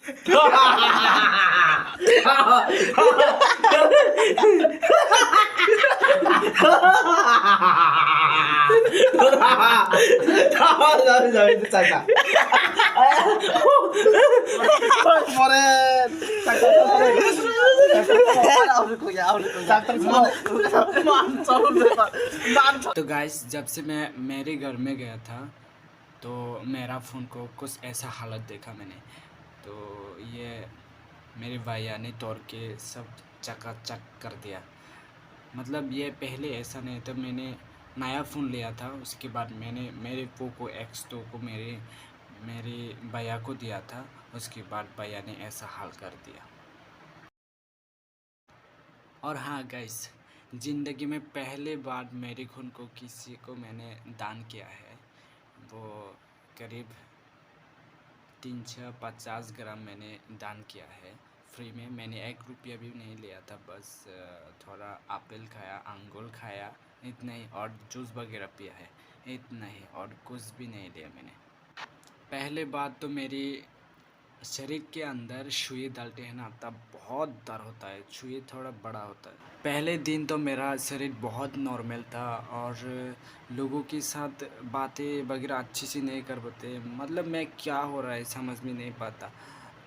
तो गाइस, जब से मैं मेरे घर में गया था तो मेरा फ़ोन को कुछ ऐसा हालत देखा मैंने। तो ये मेरे भैया ने तोड़ के सब चकाचक कर दिया। मतलब ये पहले ऐसा नहीं था। मैंने नया फ़ोन लिया था, उसके बाद मैंने मेरे पोको X2 को मेरे भैया को दिया था। उसके बाद भैया ने ऐसा हाल कर दिया। और हाँ गाइस, ज़िंदगी में पहले बार मेरे खून को किसी को मैंने दान किया है। वो करीब 350 ग्राम मैंने दान किया है फ्री में। मैंने 1 रुपया भी नहीं लिया था, बस थोड़ा एप्पल खाया, अंगूर खाया, इतना ही, और जूस वगैरह पिया है, इतना ही, और कुछ भी नहीं लिया मैंने। पहले बात तो मेरी शरीर के अंदर सुई डालते हैं ना, तब बहुत दर्द होता है। सुई थोड़ा बड़ा होता है। पहले दिन तो मेरा शरीर बहुत नॉर्मल था और लोगों के साथ बातें वगैरह अच्छी सी नहीं कर पाते। मतलब मैं क्या हो रहा है समझ में नहीं पाता।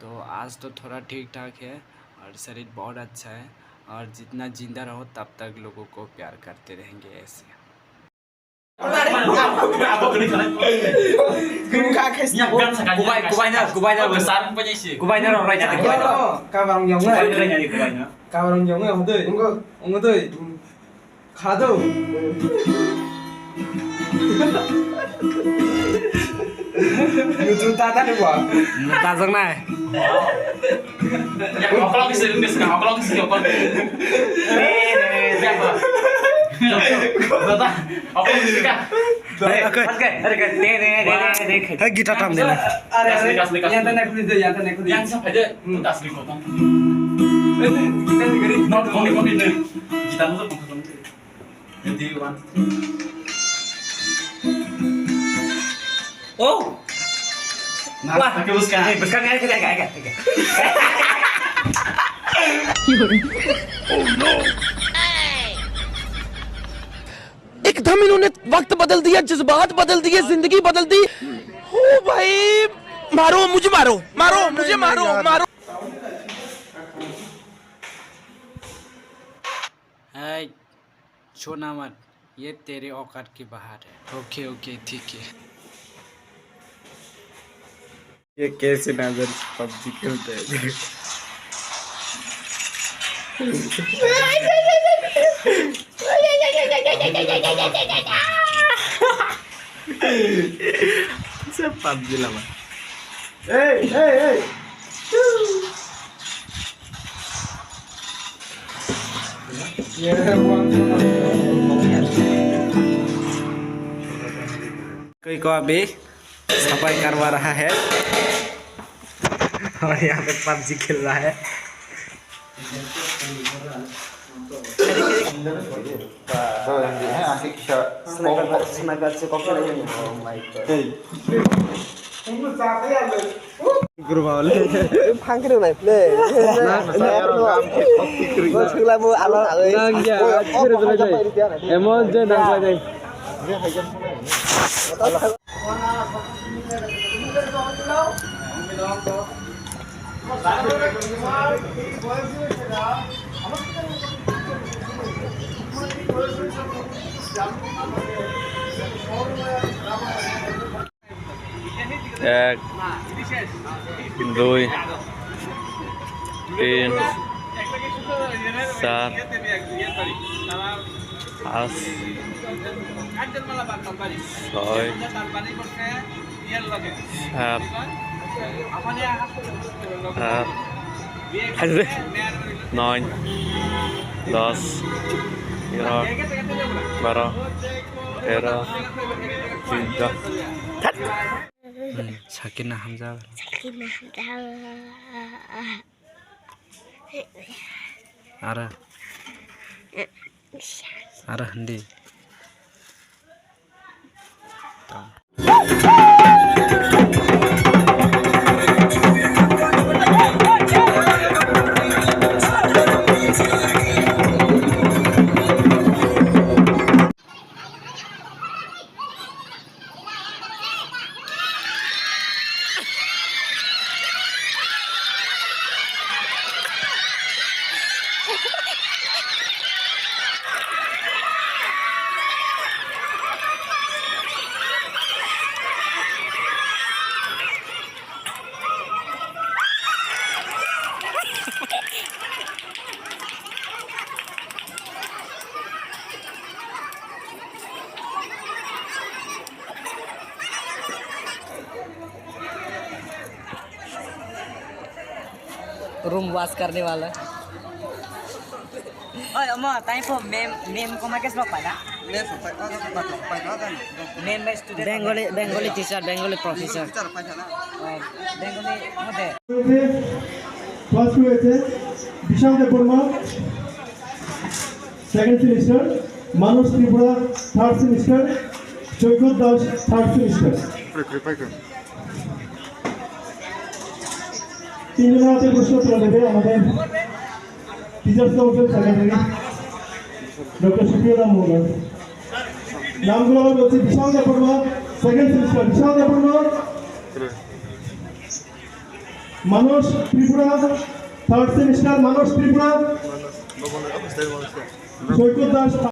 तो आज तो थोड़ा ठीक ठाक है और शरीर बहुत अच्छा है। और जितना जिंदा रहो तब तक लोगों को प्यार करते रहेंगे ऐसे। Kita tam deh. Yang tanah kulit yang tanah kulit. Yang siapa aja? Tak asli kota. Kita negeri. Not koni deh. Kita tuh koni. Jadi one. Oh. Wah, pakai buskan. Buskan aja agak. Oh no. एकदम इन्होंने वक्त बदल दिया, जज्बात बदल दिए, जिंदगी बदल दी। ओ भाई, मारो मुझे, मारो मुझे, मारो। छोड़ना मत, ये तेरे औकात के बाहर है। ओके ठीक है। ये कैसे नजर पबजी खेलते हैं। सब पबजी लगा। Hey. कोई को अभी सफाई करवा रहा है और यहाँ पे पबजी खेल रहा है। एक, दुई, तीन, चार, पाँच, छय, सात, आठ, नौ, 10, 11, 12, 13, 14। Sakinah Hamzah. Arah Hendi. Room wash करने वाला ओए अम्मा टाइम फॉर मेम को मैं कैसे पाला मेम में student Bengali teacher Bengali professor Bengali মধ্যে ক্লাস হয়েছে বিশাল দেববর্মা সেকেন্ড সেমিস্টার, মানস ত্রিপুরা থার্ড সেমিস্টার, সৈকত দাস থার্ড সেমিস্টার। তিনজনের হাতে প্রশ্ন তুলে দেবে আমাদের টিচার্স কাউন্সিল সেক্রেটারি ডক্টর সুপ্রিয়তা মোহন। নামগুলো আমি বলছি, বিশাল দেববর্মা সেকেন্ড সেমিস্টার, বিশাল দেববর্মা, মানস ত্রিপুরা থার্ড সেমিস্টার, মানস ত্রিপুরা, সৈকত দাস